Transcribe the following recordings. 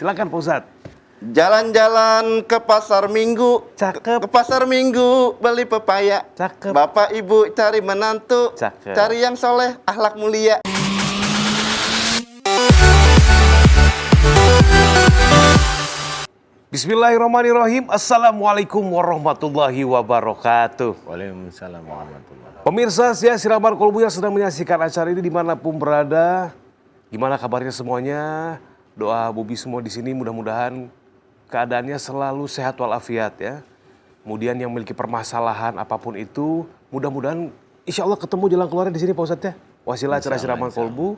Silakan Pak Ustadz. Jalan-jalan ke pasar minggu. Cakep. Ke pasar minggu beli pepaya. Cakep. Bapak ibu cari menantu. Cakep. Cari yang soleh, akhlak mulia. Bismillahirrahmanirrahim. Assalamualaikum warahmatullahi wabarakatuh. Waalaikumsalam warahmatullahi. Pemirsa setia Siraman Kolbu yang sedang menyaksikan acara ini dimanapun berada, gimana kabarnya semuanya? Doa Bobi semua di sini mudah-mudahan keadaannya selalu sehat walafiat ya. Kemudian yang memiliki permasalahan apapun itu, mudah-mudahan insya Allah ketemu jalan keluarnya di sini Pak Ustadz ya. Wasilah acara Siraman Kolbu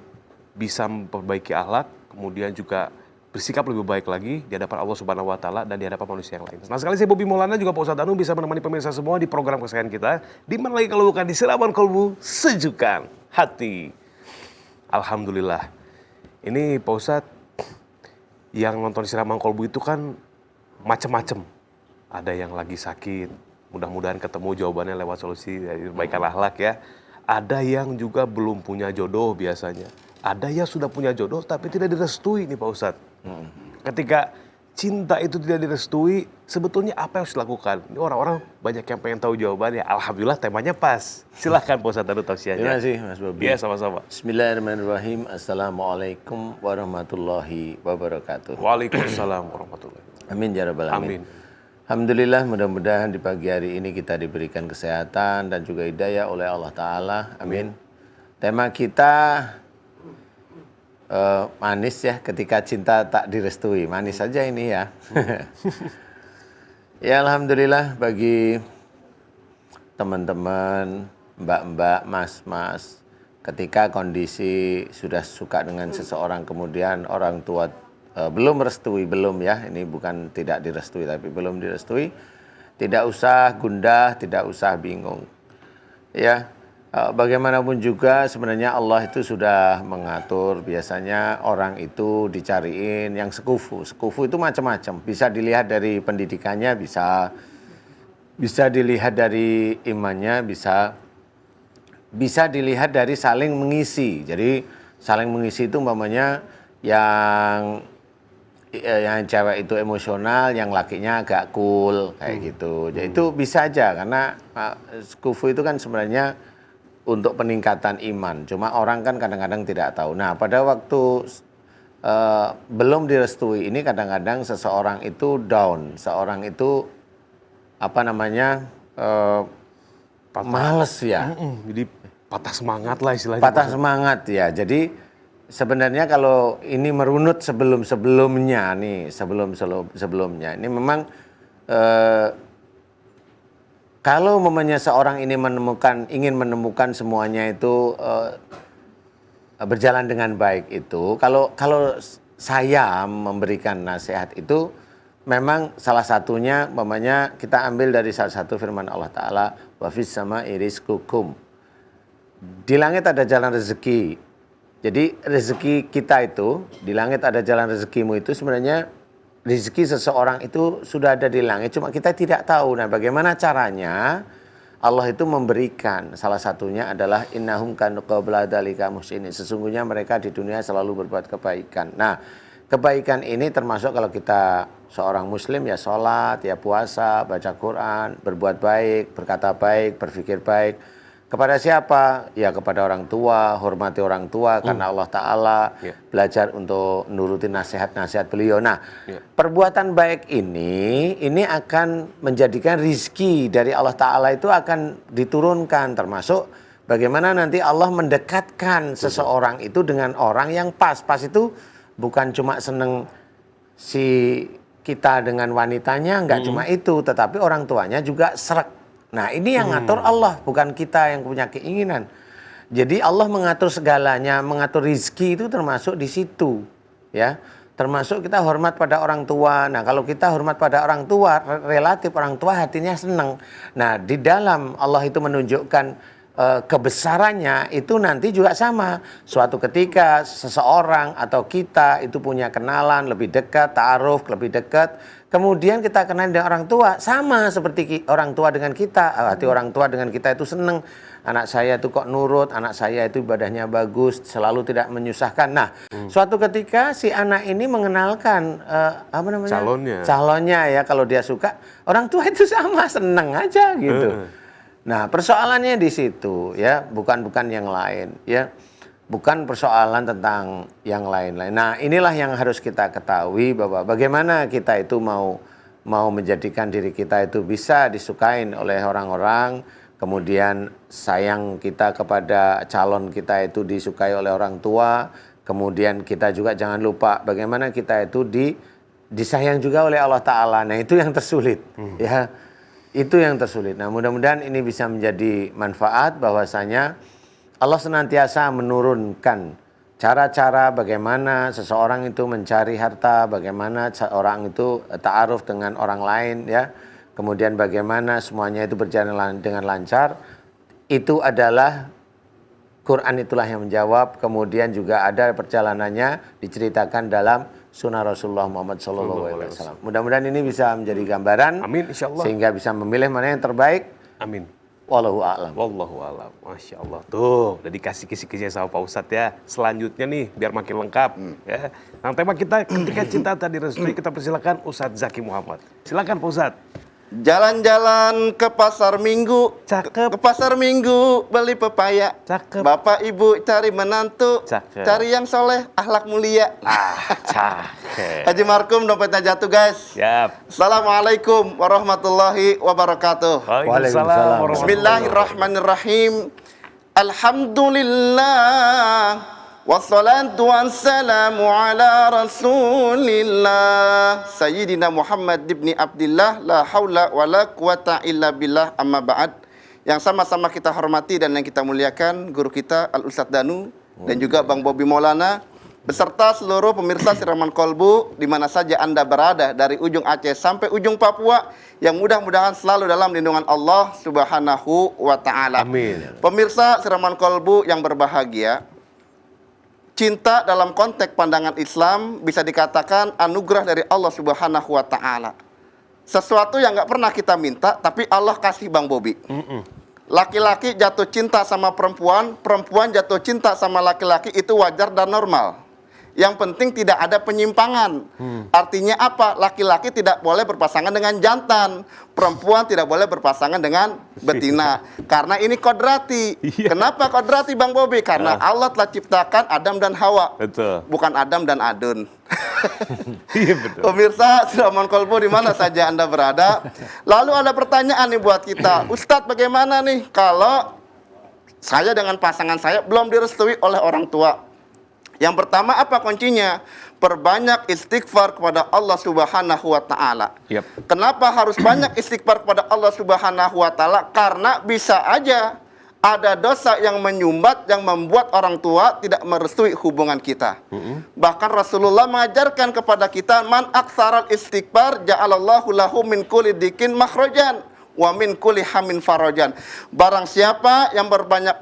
bisa memperbaiki akhlak, kemudian juga bersikap lebih baik lagi di hadapan Allah Subhanahu wa Ta'ala dan di hadapan manusia yang lain. Nah sekali saya Bobi Maulana juga Pak Ustadz Anu bisa menemani pemirsa semua di program kesayangan kita. Di mana lagi kalau bukan di Siraman Kolbu, sejukan hati. Alhamdulillah. Ini Pak Ustadz, yang nonton Siraman Kolbu itu kan macem-macem. Ada yang lagi sakit, mudah-mudahan ketemu jawabannya lewat solusi perbaikan akhlak ya. Ada yang juga belum punya jodoh biasanya. Ada yang sudah punya jodoh tapi tidak direstui nih Pak Ustadz. Ketika cinta itu tidak direstui, sebetulnya apa yang harus dilakukan? Ini orang-orang banyak yang pengen tahu jawabannya. Alhamdulillah temanya pas. Silahkan Pak Ustadz Anu tausiahnya. Terima kasih Mas Bobi. Iya sama-sama. Bismillahirrahmanirrahim. Assalamualaikum warahmatullahi wabarakatuh. Waalaikumsalam warahmatullahi wabarakatuh. Amin ya rabbal Amin. alamin. Alhamdulillah, mudah-mudahan di pagi hari ini kita diberikan kesehatan dan juga hidayah oleh Allah Ta'ala. Amin. Tema kita manis ya, ketika cinta tak direstui. Manis saja ini ya. Ya Alhamdulillah bagi teman-teman, mbak-mbak, mas-mas, ketika kondisi sudah suka dengan seseorang kemudian orang tua belum merestui, belum ya, ini bukan tidak direstui tapi belum direstui, tidak usah gundah, tidak usah bingung. Ya, bagaimanapun juga sebenarnya Allah itu sudah mengatur, biasanya orang itu dicariin yang sekufu. Sekufu itu macam-macam, bisa dilihat dari pendidikannya, bisa dilihat dari imannya, bisa dilihat dari saling mengisi. Jadi saling mengisi itu umpamanya yang cewek itu emosional, yang lakinya agak cool kayak gitu. Jadi itu bisa aja karena sekufu itu kan sebenarnya untuk peningkatan iman. Cuma orang kan kadang-kadang tidak tahu. Nah pada waktu belum direstui ini kadang-kadang seseorang itu down, seorang itu males ya. Jadi patah semangat lah istilahnya. Patah semangat ya. Jadi sebenarnya kalau ini merunut sebelum-sebelumnya nih, sebelum-sebelumnya ini memang kalau momennya seorang ini ingin menemukan semuanya itu berjalan dengan baik itu, kalau saya memberikan nasihat itu memang salah satunya memangnya kita ambil dari salah satu firman Allah Ta'ala, wa fis sama'i rizqukum. Di langit ada jalan rezeki. Jadi rezeki kita itu, di langit ada jalan rezekimu itu sebenarnya rezeki seseorang itu sudah ada di langit, cuma kita tidak tahu. Nah bagaimana caranya Allah itu memberikan, salah satunya adalah innahum kanu qabla dzalika muhsinin. Sesungguhnya mereka di dunia selalu berbuat kebaikan. Nah kebaikan ini termasuk kalau kita seorang muslim ya sholat, ya puasa, baca Quran, berbuat baik, berkata baik, berpikir baik. Kepada siapa? Ya kepada orang tua, hormati orang tua karena Allah Ta'ala, belajar untuk nurutin nasihat-nasihat beliau. Nah, perbuatan baik ini akan menjadikan rizki dari Allah Ta'ala itu akan diturunkan, termasuk bagaimana nanti Allah mendekatkan seseorang itu dengan orang yang pas. Pas itu bukan cuma seneng si kita dengan wanitanya, enggak cuma itu, tetapi orang tuanya juga srek. Nah ini yang ngatur Allah, bukan kita yang punya keinginan. Jadi Allah mengatur segalanya, mengatur rizki itu termasuk di situ, ya. Termasuk kita hormat pada orang tua. Nah kalau kita hormat pada orang tua, relatif orang tua hatinya senang. Nah di dalam Allah itu menunjukkan kebesarannya itu nanti juga sama. Suatu ketika seseorang atau kita itu punya kenalan lebih dekat, ta'aruf lebih dekat. Kemudian kita kenal dengan orang tua, sama seperti orang tua dengan kita. Hati orang tua dengan kita itu senang. anak saya itu kok nurut, anak saya itu ibadahnya bagus, selalu tidak menyusahkan. Nah, suatu ketika si anak ini mengenalkan apa namanya? Calonnya ya, kalau dia suka, orang tua itu sama, seneng aja gitu. Nah, persoalannya di situ ya, bukan yang lain ya. Bukan persoalan tentang yang lain-lain. Nah, inilah yang harus kita ketahui bahwa bagaimana kita itu mau menjadikan diri kita itu bisa disukain oleh orang-orang, kemudian sayang kita kepada calon kita itu disukai oleh orang tua, kemudian kita juga jangan lupa bagaimana kita itu disayang juga oleh Allah Ta'ala. Nah, itu yang tersulit ya. Itu yang tersulit. Nah, mudah-mudahan ini bisa menjadi manfaat bahwasanya Allah senantiasa menurunkan cara-cara bagaimana seseorang itu mencari harta, bagaimana orang itu ta'aruf dengan orang lain ya. Kemudian bagaimana semuanya itu berjalan dengan lancar. Itu adalah Quran, itulah yang menjawab. Kemudian juga ada perjalanannya diceritakan dalam sunnah Rasulullah Muhammad SAW. Mudah-mudahan ini bisa menjadi gambaran. Amin, insyaallah. Sehingga bisa memilih mana yang terbaik. Amin. Wallahu a'lam. Wallahu a'lam. Masya Allah. Tuh, udah dikasih kisi-kisinya sama Pak Ustadz ya. Selanjutnya nih, biar makin lengkap. Ya. Nah, tema kita ketika cinta tadi restui, kita persilakan Ustadz Zaki Muhammad. Silakan Pak Ustadz. Jalan-jalan ke pasar minggu. Cakep. Ke pasar minggu beli pepaya. Cakep. Bapak ibu cari menantu. Cakep. Cari yang soleh, akhlak mulia. Cakep. Haji Markum dompetnya jatuh guys. Siap. Assalamualaikum warahmatullahi wabarakatuh. Waalaikumsalam. Bismillahirrahmanirrahim. Alhamdulillah. Wassalatu wassalamu ala rasulillah Sayyidina Muhammad ibn Abdillah. La hawla wa la quwata illa billah, amma ba'd. Yang sama-sama kita hormati dan yang kita muliakan guru kita Al-Ustadz Danu dan juga Bang Bobi Maulana beserta seluruh pemirsa Siraman Kolbu di mana saja Anda berada dari ujung Aceh sampai ujung Papua, yang mudah-mudahan selalu dalam lindungan Allah Subhanahu wa taala. Amin. Pemirsa Siraman Kolbu yang berbahagia, cinta dalam konteks pandangan Islam bisa dikatakan anugerah dari Allah Subhanahu wa taala. Sesuatu yang nggak pernah kita minta tapi Allah kasih, Bang Bobi. Laki-laki jatuh cinta sama perempuan, perempuan jatuh cinta sama laki-laki, itu wajar dan normal. Yang penting tidak ada penyimpangan. Artinya apa? Laki-laki tidak boleh berpasangan dengan jantan, perempuan tidak boleh berpasangan dengan betina. Karena ini kodrati. Kenapa kodrati, Bang Bobi? Karena Allah telah ciptakan Adam dan Hawa. Betul. Bukan Adam dan Adun. Iya betul. Pemirsa Siraman Kolbu di mana saja Anda berada. Lalu ada pertanyaan nih buat kita. Ustadz, bagaimana nih kalau saya dengan pasangan saya belum direstui oleh orang tua? Yang pertama, apa kuncinya? Perbanyak istighfar kepada Allah Subhanahu wa taala. Kenapa harus banyak istighfar kepada Allah Subhanahu wa taala? Karena bisa aja ada dosa yang menyumbat yang membuat orang tua tidak merestui hubungan kita. Bahkan Rasulullah mengajarkan kepada kita, man aktsaral istighfar ja'alallahu lahu min kulli dikin makhrajan wa min kulli hamin farajan. Barang siapa yang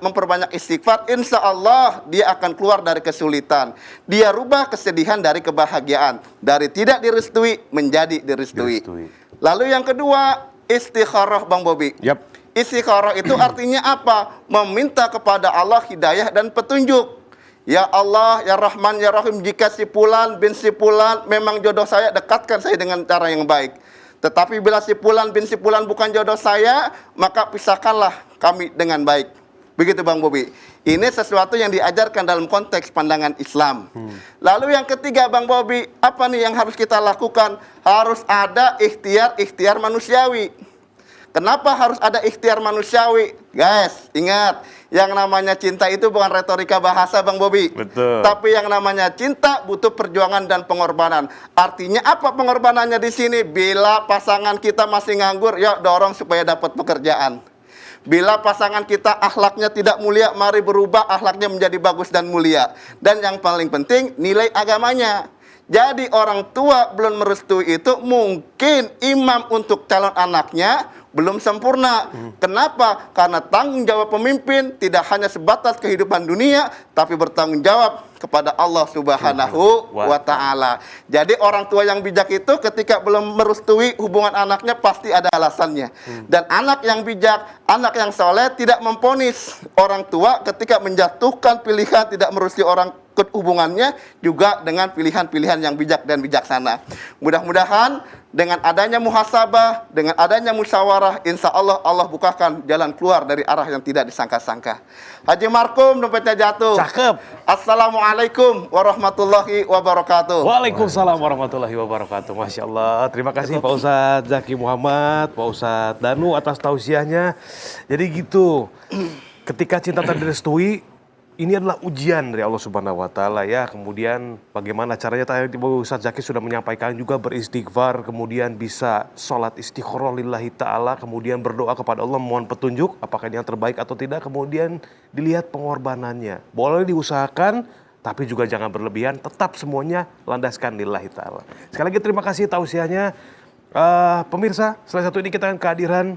memperbanyak istighfar, insya Allah dia akan keluar dari kesulitan. Dia rubah kesedihan dari kebahagiaan, dari tidak direstui menjadi direstui. Lalu yang kedua, istikharah, Bang Bobi. Istikharah itu artinya apa? Meminta kepada Allah hidayah dan petunjuk. Ya Allah, ya Rahman, ya Rahim, jika si fulan bin si fulan memang jodoh saya, dekatkan saya dengan cara yang baik. Tetapi bila si fulan bin si fulan bukan jodoh saya, maka pisahkanlah kami dengan baik. Begitu, Bang Bobi. Ini sesuatu yang diajarkan dalam konteks pandangan Islam. Lalu yang ketiga, Bang Bobi, apa nih yang harus kita lakukan? Harus ada ikhtiar manusiawi. Kenapa harus ada ikhtiar manusiawi? Guys, ingat, yang namanya cinta itu bukan retorika bahasa, Bang Bobi. Betul. Tapi yang namanya cinta butuh perjuangan dan pengorbanan. Artinya apa pengorbanannya di sini? Bila pasangan kita masih nganggur, yuk dorong supaya dapat pekerjaan. Bila pasangan kita akhlaknya tidak mulia, mari berubah akhlaknya menjadi bagus dan mulia. Dan yang paling penting, nilai agamanya. Jadi orang tua belum merestui itu, mungkin imam untuk calon anaknya belum sempurna. Kenapa? Karena tanggung jawab pemimpin tidak hanya sebatas kehidupan dunia, tapi bertanggung jawab kepada Allah Subhanahu wa Ta'ala. Jadi orang tua yang bijak itu ketika belum merestui hubungan anaknya pasti ada alasannya. Dan anak yang bijak, anak yang soleh tidak memponis orang tua ketika menjatuhkan pilihan tidak merestui orang hubungannya juga dengan pilihan-pilihan yang bijak dan bijaksana. Mudah-mudahan dengan adanya muhasabah, dengan adanya musyawarah, insya Allah Allah bukakan jalan keluar dari arah yang tidak disangka-sangka. Haji Markum dompetnya jatuh. Cakep. Assalamualaikum warahmatullahi wabarakatuh. Waalaikumsalam warahmatullahi wabarakatuh. Masya Allah. Terima kasih Pak Ustadz Zaki Muhammad, Pak Ustadz Danu atas tausiahnya. Jadi gitu, ketika cinta tak direstui, ini adalah ujian dari Allah Subhanahu wa Ta'ala ya. Kemudian bagaimana caranya, tadi Ustadz Zaki sudah menyampaikan juga beristighfar, kemudian bisa sholat istikharah lillahi ta'ala, kemudian berdoa kepada Allah mohon petunjuk apakah ini yang terbaik atau tidak, kemudian dilihat pengorbanannya. Boleh diusahakan tapi juga jangan berlebihan, tetap semuanya landaskan lillahi ta'ala. Sekali lagi terima kasih tausiahnya. Pemirsa, setelah satu ini kita akan kehadiran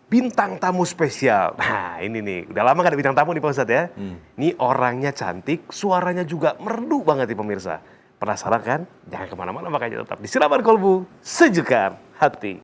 bintang tamu spesial. Nah ini nih, udah lama gak ada bintang tamu nih Pak Ustadz ya. Ini orangnya cantik, suaranya juga merdu banget nih pemirsa. Penasaran kan? Jangan kemana-mana, makanya tetap di Siraman Kolbu, Sejukkan Hati.